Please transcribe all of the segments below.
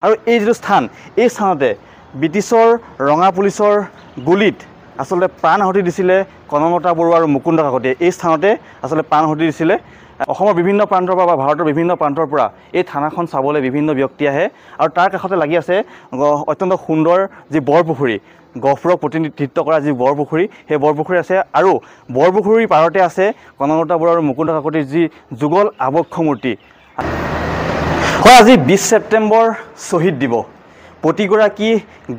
আৰু এই যিটো স্থান এই স্থানতে ব্ৰিটিছৰ ৰঙা পুলিচৰ গুলীত আচলতে প্ৰাণ আহুতি দিছিলে কনকলতা বৰুৱা আৰু মুকুন্দ কাকতিয়ে। এই স্থানতে আচলতে প্ৰাণ আহুতি দিছিলে। অসমৰ বিভিন্ন প্ৰান্তৰ পৰা বা ভাৰতৰ বিভিন্ন প্ৰান্তৰ পৰা এই থানাখন চাবলৈ বিভিন্ন ব্যক্তি আহে আৰু তাৰ কাষতে লাগি আছে অত্যন্ত সুন্দৰ যি বৰপুখুৰী, গহপুৰক প্ৰতিনিধিত্ব কৰা যি বৰপুখুৰী, সেই বৰপুখুৰী আছে আৰু বৰপুখুৰীৰ পাৰতে আছে কনকলতা বৰুৱা আৰু মুকুন্দ কাকতিৰ যি যুগল আবক্ষ মূৰ্তি। হয়, আজি 20 ছেপ্টেম্বৰ শ্বহীদ দিৱস। প্ৰতিগৰাকী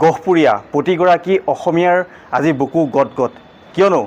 গহপুৰীয়া, প্ৰতিগৰাকী অসমীয়াৰ আজি বুকু গদগদ, কিয়নো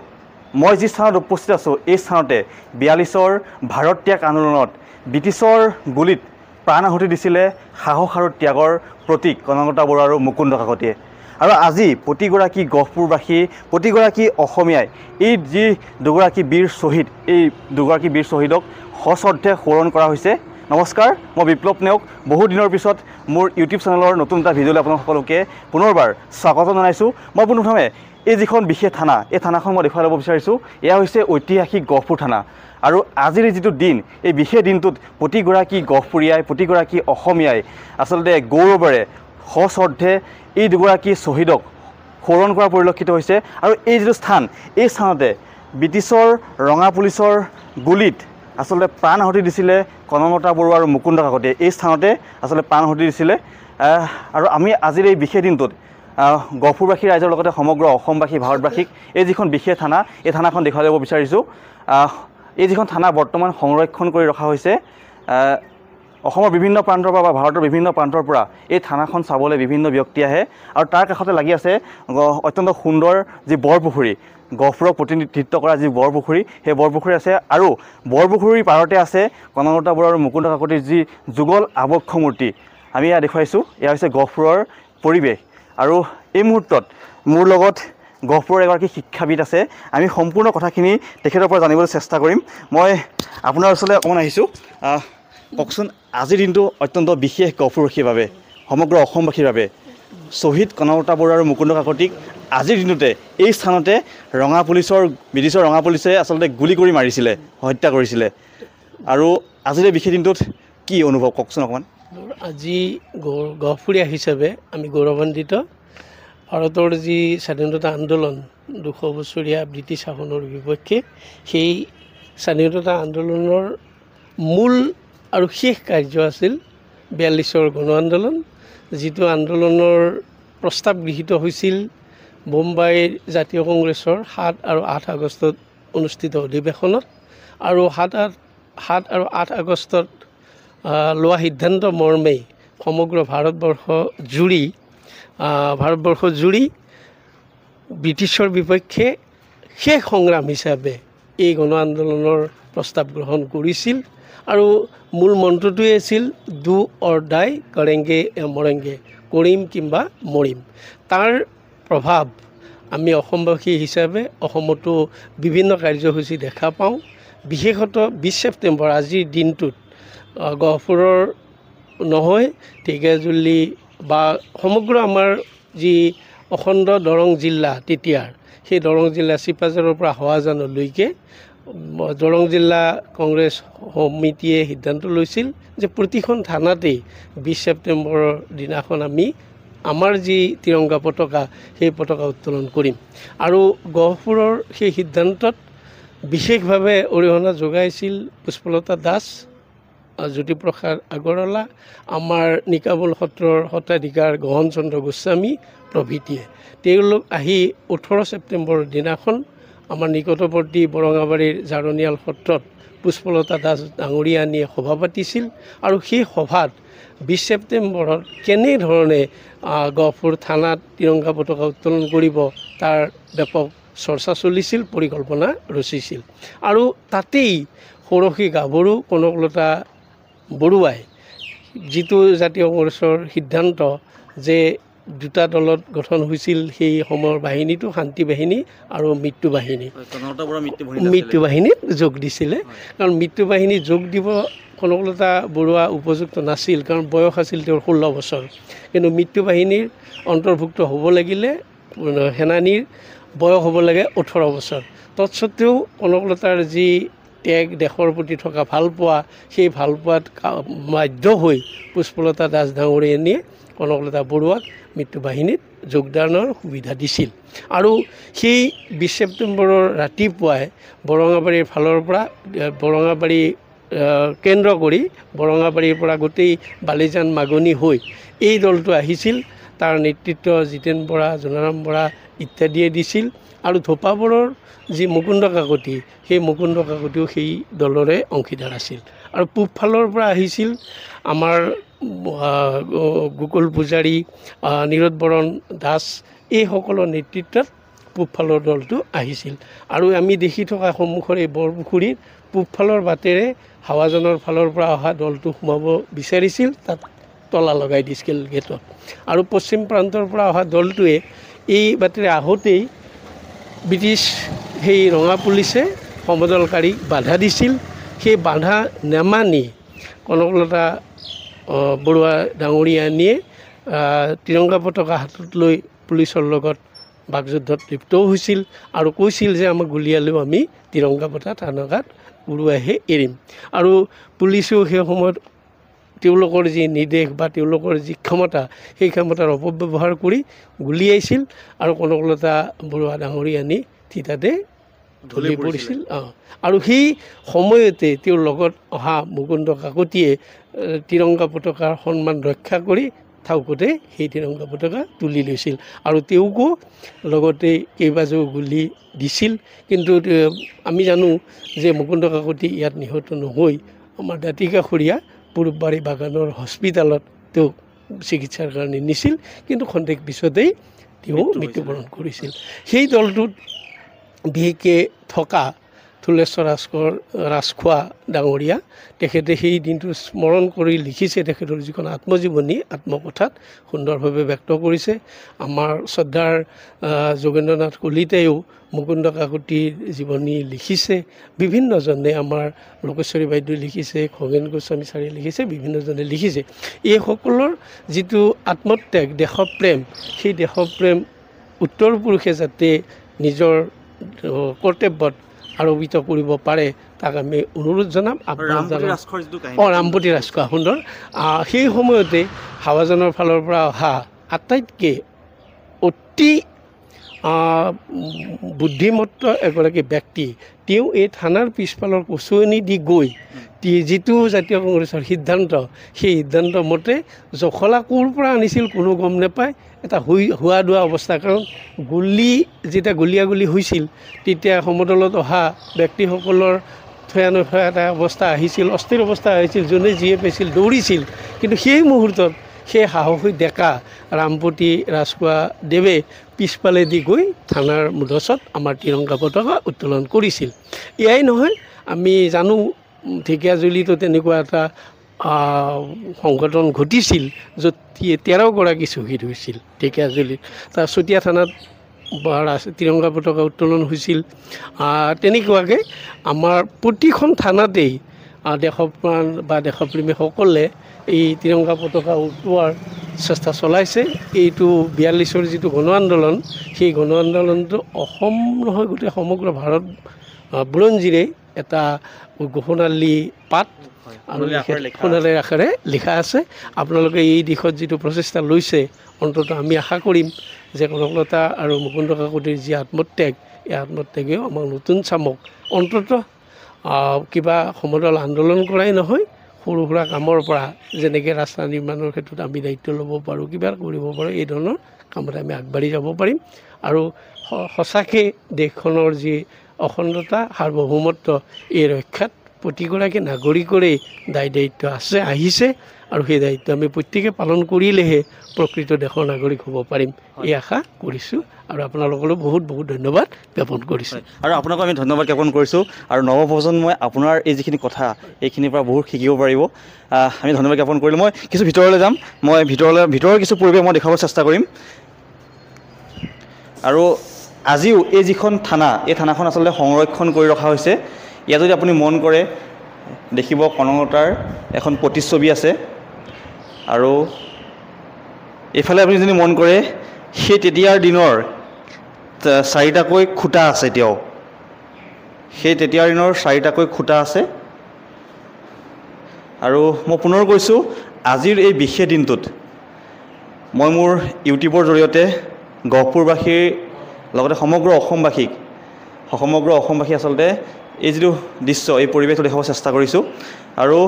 মই যি স্থানত উপস্থিত আছোঁ এই স্থানতে 42ৰ ভাৰত ত্যাগ আন্দোলনত ব্ৰিটিছৰ গুলীত প্ৰাণ আহুতি দিছিলে সাহস আৰু ত্যাগৰ প্ৰতীক কনকলতা বৰুৱা আৰু মুকুন্দ কাকতিয়ে। আৰু আজি প্ৰতিগৰাকী গহপুৰবাসী, প্ৰতিগৰাকী অসমীয়াই এই যি দুগৰাকী বীৰ শ্বহীদ, এই দুগৰাকী বীৰ শ্বহীদক সশ্ৰদ্ধে সোঁৱৰণ কৰা হৈছে। নমস্কাৰ, মই বিপ্লৱ নেওগ। বহু দিনৰ পিছত মোৰ ইউটিউব চেনেলৰ নতুন এটা ভিডিঅ'লৈ আপোনালোক সকলোকে পুনৰবাৰ স্বাগতম জনাইছোঁ। মই পোনপ্ৰথমে এই যিখন বিশেষ থানা, এই থানাখন মই দেখুৱাই ল'ব বিচাৰিছোঁ। এয়া হৈছে ঐতিহাসিক গহপুৰ থানা। আৰু আজিৰ যিটো দিন, এই বিশেষ দিনটোত প্ৰতিগৰাকী গহপুৰীয়াই, প্ৰতিগৰাকী অসমীয়াই আচলতে গৌৰৱেৰে সশ্ৰদ্ধে এই দুগৰাকী শ্বহীদক সোঁৱৰণ কৰা পৰিলক্ষিত হৈছে। আৰু এই যিটো স্থান, এই স্থানতে ব্ৰিটিছৰ ৰঙা পুলিচৰ গুলীত আচলতে প্ৰাণ আহুতি দিছিলে কনকলতা বৰুৱা আৰু মুকুন্দ কাকতিয়ে। এই স্থানতে আচলতে প্ৰাণ আহুতি দিছিলে। আৰু আমি আজিৰ এই বিশেষ দিনটোত গহপুৰবাসী ৰাইজৰ লগতে সমগ্ৰ অসমবাসী, ভাৰতবাসীক এই যিখন বিশেষ থানা, এই থানাখন দেখুৱাই ল'ব বিচাৰিছোঁ। এই যিখন থানা বৰ্তমান সংৰক্ষণ কৰি ৰখা হৈছে। অসমৰ বিভিন্ন প্ৰান্তৰ পৰা বা ভাৰতৰ বিভিন্ন প্ৰান্তৰ পৰা এই থানাখন চাবলৈ বিভিন্ন ব্যক্তি আহে আৰু তাৰ কাষতে লাগি আছে অত্যন্ত সুন্দৰ যি বৰপুখুৰী, গহপুৰক প্ৰতিনিধিত্ব কৰা যি বৰপুখুৰী, সেই বৰপুখুৰী আছে আৰু বৰপুখুৰীৰ পাৰতে আছে কনকলতা বৰুৱা আৰু মুকুন্দ কাকতিৰ যি যুগল আবক্ষ মূৰ্তি। আমি এয়া দেখুৱাইছোঁ। এয়া হৈছে গহপুৰৰ পৰিৱেশ। আৰু এই মুহূৰ্তত মোৰ লগত গহপুৰৰ এগৰাকী শিক্ষাবিদ আছে। আমি সম্পূৰ্ণ কথাখিনি তেখেতৰ পৰা জানিবলৈ চেষ্টা কৰিম। মই আপোনাৰ ওচৰলৈ অকণমান আহিছোঁ। কওকচোন, আজিৰ দিনটো অত্যন্ত বিশেষ গহপুৰবাসীৰ বাবে, সমগ্ৰ অসমবাসীৰ বাবে। শ্বহীদ কনকলতা বৰুৱা আৰু মুকুন্দ কাকতিক আজিৰ দিনটোতে এই স্থানতে ব্ৰিটিছৰ ৰঙা পুলিচে আচলতে গুলি কৰি মাৰিছিলে, হত্যা কৰিছিলে। আৰু আজিৰ এই বিশেষ দিনটোত কি অনুভৱ, কওকচোন অকণমান। আজি গহপুৰীয়া হিচাপে আমি গৌৰৱান্বিত। ভাৰতৰ যি স্বাধীনতা আন্দোলন 200 বছৰীয়া ব্ৰিটিছ শাসনৰ বিপক্ষে, সেই স্বাধীনতা আন্দোলনৰ মূল আৰু শেষ কাৰ্য আছিল 42ৰ গণ আন্দোলন, যিটো আন্দোলনৰ প্ৰস্তাৱ গৃহীত হৈছিল বোম্বাইৰ জাতীয় কংগ্ৰেছৰ 7 আৰু 8 আগষ্টত অনুষ্ঠিত অধিৱেশনত। আৰু 7 আৰু 8 আগষ্টত লোৱা সিদ্ধান্ত মৰ্মেই সমগ্ৰ ভাৰতবৰ্ষ জুৰি ব্ৰিটিছৰ বিপক্ষে শেষ সংগ্ৰাম হিচাপে এই গণ আন্দোলনৰ প্ৰস্তাৱ গ্ৰহণ কৰিছিল। আৰু মূল মন্ত্ৰটোৱে আছিল ডু অৰ ডাই, কৰেংগে মৰেংগে, কৰিম কিম্বা মৰিম। তাৰ প্ৰভাৱ আমি অসমবাসী হিচাপে অসমতো বিভিন্ন কাৰ্যসূচী দেখা পাওঁ। বিশেষত 20 ছেপ্টেম্বৰ আজিৰ দিনটোত গহপুৰৰ নহয়, ঢেকীয়াজুলি বা সমগ্ৰ আমাৰ যি অখণ্ড দৰং জিলা তেতিয়াৰ, সেই দৰং জিলা চিপাঝাৰৰ পৰা হাৱাজানলৈকে দৰং জিলা কংগ্ৰেছ সমিতিয়ে সিদ্ধান্ত লৈছিল যে প্ৰতিখন থানাতেই 20 ছেপ্টেম্বৰৰ দিনাখন আমি আমাৰ যি তিৰংগা পতাকা, সেই পতাকা উত্তোলন কৰিম। আৰু গহপুৰৰ সেই সিদ্ধান্তত বিশেষভাৱে অৰিহণা যোগাইছিল পুষ্পলতা দাস, জ্যোতিপ্ৰসাদ আগৰৱালা, আমাৰ নিকামল সত্ৰৰ সত্ৰাধিকাৰ গহন চন্দ্ৰ গোস্বামী প্ৰভৃতিয়ে। তেওঁলোক আহি 18 ছেপ্টেম্বৰৰ দিনাখন আমাৰ নিকটৱৰ্তী বৰঙাবাৰীৰ জাৰণিয়াল সত্ৰত পুষ্পলতা দাস ডাঙৰীয়ানীয়ে সভা পাতিছিল। আৰু সেই সভাত 20 ছেপ্টেম্বৰত কেনেধৰণে গহপুৰ থানাত তিৰংগা পতাকা উত্তোলন কৰিব তাৰ ব্যাপক চৰ্চা চলিছিল, পৰিকল্পনা ৰচিছিল। আৰু তাতেই সৰসী গাভৰু কনকলতা বৰুৱাই যিটো জাতীয় কংগ্ৰেছৰ সিদ্ধান্ত যে দুটা দলত গঠন হৈছিল সেই সময়ৰ বাহিনীটো, শান্তি বাহিনী আৰু মৃত্যু বাহিনীত যোগ দিছিলে। কাৰণ মৃত্যু বাহিনীত যোগ দিব কনকলতা বৰুৱা উপযুক্ত নাছিল, কাৰণ বয়স আছিল তেওঁৰ 16 বছৰ। কিন্তু মৃত্যু বাহিনীৰ অন্তৰ্ভুক্ত হ'ব লাগিলে সেনানীৰ বয়স হ'ব লাগে 18 বছৰ। তৎসত্বেও কনকলতাৰ যি ত্যাগ, দেশৰ প্ৰতি থকা ভালপোৱা, সেই ভালপোৱাত বাধ্য হৈ পুষ্পলতা দাস ডাঙৰীয়ানীয়ে কনকলতা বৰুৱাক মৃত্যু বাহিনীত যোগদানৰ সুবিধা দিছিল। আৰু সেই 20 ছেপ্টেম্বৰৰ ৰাতিপুৱাই বৰঙাবাৰীৰ ফালৰ পৰা বৰঙাবাৰী কেন্দ্ৰ কৰি বৰঙাবাৰীৰ পৰা গোটেই বালিজান মাগনি হৈ এই দলটো আহিছিল। তাৰ নেতৃত্ব জিতেন বৰা, জোনাৰাম বৰা ইত্যাদিয়ে দিছিল। আৰু ধোপাবৰৰ যি মুকুন্দ কাকতি, সেই মুকুন্দ কাকতিও সেই দলৰে অংশীদাৰ আছিল। আৰু পূব ফালৰ পৰা আহিছিল আমাৰ গোকুল পূজাৰী, নীৰদ বৰণ দাস, এইসকলৰ নেতৃত্বত পূব ফালৰ দলটো আহিছিল। আৰু আমি দেখি থকা সন্মুখৰ এই বৰপুখুৰীৰ পূব ফালৰ বাটেৰে হাৱাজানৰ ফালৰ পৰা অহা দলটো সোমাব বিচাৰিছিল, তাত তলা লগাই দিছিল গেটত। আৰু পশ্চিম প্ৰান্তৰ পৰা অহা দলটোৱে এই বাটেৰে আহোঁতেই ব্ৰিটিছ সেই ৰঙা পুলিচে সমদলকাৰীক বাধা দিছিল। সেই বাধা নেমানি কনকলতা বৰুৱা ডাঙৰীয়ানীয়ে তিৰংগা পতাকা হাতত লৈ পুলিচৰ লগত বাকযুদ্ধত লিপ্তও হৈছিল আৰু কৈছিল যে আমাক গুলীয়ালেও আমি তিৰংগা পতাকা থানাগাত উৰুৱাইহে এৰিম। আৰু পুলিচেও সেই সময়ত তেওঁলোকৰ যি নিৰ্দেশ বা তেওঁলোকৰ যি ক্ষমতা, সেই ক্ষমতাৰ অপব্যৱহাৰ কৰি গুলীয়াইছিল আৰু কনকলতা বৰুৱা ডাঙৰীয়ানী থিতাতে ঢলি পৰিছিল। আৰু সেই সময়তে তেওঁৰ লগত অহা মুকুন্দ কাকতিয়ে তিৰংগা পতাকাৰ সন্মান ৰক্ষা কৰি থাকোঁতে সেই তিৰংগা পতাকা তুলি লৈছিল আৰু তেওঁকো লগতে কেইবাজো গুলি দিছিল। কিন্তু আমি জানো যে মুকুন্দ কাকতি ইয়াত নিহত নহৈ আমাৰ দাঁতিকাষৰীয়া পূৰববাৰী বাগানৰ হস্পিটেলত তেওঁক চিকিৎসাৰ কাৰণে নিছিল, কিন্তু খন্তেক পিছতেই তেওঁ মৃত্যুবৰণ কৰিছিল। সেই দলটোত বিশেষকৈ থকা থুলেশ্বৰ ৰাজখোৱা ডাঙৰীয়া, তেখেতে সেই দিনটো স্মৰণ কৰি লিখিছে তেখেতৰ যিখন আত্মজীৱনী, আত্মকথাত সুন্দৰভাৱে ব্যক্ত কৰিছে। আমাৰ শ্ৰদ্ধাৰ যোগেন্দ্ৰনাথ কলিতায়ো মুকুন্দ কাকতিৰ জীৱনী লিখিছে, বিভিন্নজনে আমাৰ লোকেশ্বৰী বাইদেৱে লিখিছে, খগেন গোস্বামী ছাৰে লিখিছে, বিভিন্নজনে লিখিছে। এইসকলৰ যিটো আত্মত্যাগ, দেশপ্ৰেম, সেই দেশপ্ৰেম উত্তৰ পুৰুষে যাতে নিজৰ কৰ্তব্যত আৰোপিত কৰিব পাৰে তাক আমি অনুৰোধ জনাম। ৰামপতি ৰাজখোৱা সুন্দৰ। সেই সময়তে হাৱাজানৰ ফালৰ পৰা অহা আটাইতকৈ অতি বুদ্ধিমত্ত এগৰাকী ব্যক্তি, তেওঁ এই থানাৰ পিছফালৰ কচুৱনি দি গৈ যিটো জাতীয় কংগ্ৰেছৰ সিদ্ধান্ত, সেই সিদ্ধান্ত মতে জখলা ক'ৰ পৰা আনিছিল কোনো গম নাপায়। এটা হোৱা দোৱা অৱস্থা, কাৰণ যেতিয়া গুলীয়াগুলি হৈছিল তেতিয়া সমদলত অহা ব্যক্তিসকলৰ থৈয়া নথৈয়া এটা অৱস্থা আহিছিল, অস্থিৰ অৱস্থা আহিছিল, যোনে যিয়ে পাইছিল দৌৰিছিল। কিন্তু সেই মুহূৰ্তত সেই সাহসী ডেকা ৰামপতি ৰাজখোৱা দেৱে পিছফালেদি গৈ থানাৰ মুধচত আমাৰ তিৰংগা পতাকা উত্তোলন কৰিছিল। এয়াই নহয়, আমি জানো ঢেকীয়াজুলিতো তেনেকুৱা এটা সংঘটন ঘটিছিল য'ত 13গৰাকী শ্বহীদ হৈছিল ঢেকীয়াজুলিত। তাৰ চতিয়া থানাত তিৰংগা পতাকা উত্তোলন হৈছিল। তেনেকুৱাকৈ আমাৰ প্ৰতিখন থানাতেই দেশপ্ৰাণ বা দেশপ্ৰেমীসকলে এই তিৰংগা পতাকা উঠোৱাৰ চেষ্টা চলাইছে। এইটো 42ৰ যিটো গণ আন্দোলন, সেই গণ আন্দোলনটো অসম নহয় গোটেই সমগ্ৰ ভাৰত বুৰঞ্জীৰে এটা ঘোষণালী পাত আৰু সোণালী আখেৰে লিখা আছে। আপোনালোকে এই দিশত যিটো প্ৰচেষ্টা লৈছে, অন্ততঃ আমি আশা কৰিম যে কনকলতা আৰু মুকুন্দ কাকতিৰ যি আত্মত্যাগ, এই আত্মত্যাগেও আমাক নতুন চামক অন্ততঃ কিবা সমদল আন্দোলন কৰাই নহয়, সৰু সুৰা কামৰ পৰা যেনেকৈ ৰাস্তা নিৰ্মাণৰ ক্ষেত্ৰত আমি দায়িত্ব ল'ব পাৰোঁ, কিবা কৰিব পাৰোঁ, এই ধৰণৰ কামত আমি আগবাঢ়ি যাব পাৰিম। আৰু সঁচাকৈ দেশখনৰ যি অখণ্ডতা, সাৰ্বভৌমত্ব, এই ৰক্ষাত প্ৰতিগৰাকী নাগৰিকৰে দায়িত্ব আহিছে আৰু সেই দায়িত্ব আমি প্ৰত্যেকে পালন কৰিলেহে প্ৰকৃত দেশৰ নাগৰিক হ'ব পাৰিম, এই আশা কৰিছোঁ। আৰু আপোনালোকলৈ বহুত বহুত ধন্যবাদ জ্ঞাপন কৰিছোঁ। আৰু আপোনাকো আমি ধন্যবাদ জ্ঞাপন কৰিছোঁ। আৰু নৱপ্ৰজন্মই আপোনাৰ এই যিখিনি কথা, এইখিনিৰ পৰা বহুত শিকিব পাৰিব। আমি ধন্যবাদ জ্ঞাপন কৰিলোঁ। মই কিছু ভিতৰলৈ যাম, মই ভিতৰৰ কিছু পৰিৱেশ মই দেখুৱাব চেষ্টা কৰিম। আৰু আজিও এই যিখন থানা, এই থানাখন আচলতে সংৰক্ষণ কৰি ৰখা হৈছে। ইয়াত যদি আপুনি মন কৰে দেখিব কনকলতাৰ এখন প্ৰতিচ্ছবি আছে। আৰু এইফালে আপুনি যদি মন কৰে সেই তেতিয়াৰ দিনৰ 4টাকৈ খুঁটা আছে, এতিয়াও সেই তেতিয়াৰ দিনৰ 4টাকৈ খুঁটা আছে। আৰু মই পুনৰ কৈছোঁ, আজিৰ এই বিশেষ দিনটোত মই মোৰ ইউটিউবৰ জৰিয়তে গহপুৰবাসীৰ লগতে সমগ্ৰ অসমবাসী আচলতে এই যিটো দৃশ্য এই পৰিৱেশটো দেখাব চেষ্টা কৰিছোঁ আৰু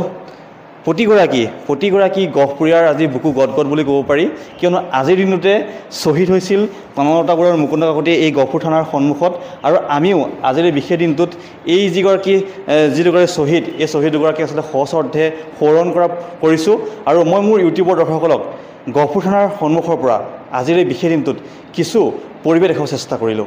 প্ৰতিগৰাকী গহপুৰীয়াৰ আজি বুকু গদগদ বুলি ক'ব পাৰি কিয়নো আজিৰ দিনতে শ্বহীদ হৈছিল কনকলতা বৰুৱা আৰু মুকুন্দ কাকতি এই গহপুৰ থানাৰ সন্মুখত আৰু আমিও আজিৰ এই বিশেষ দিনটোত এই যিগৰাকী শ্বহীদ এই শ্বহীদ দুগৰাকী আচলতে সশ্ৰদ্ধে সোঁৱৰণ কৰিছোঁ আৰু মই মোৰ ইউটিউবৰ দৰ্শকসকলক গহপুৰ থানাৰ সন্মুখৰ পৰা আজিৰ এই বিশেষ দিনটোত কিছু পৰিৱেশ দেখাব চেষ্টা কৰিলোঁ।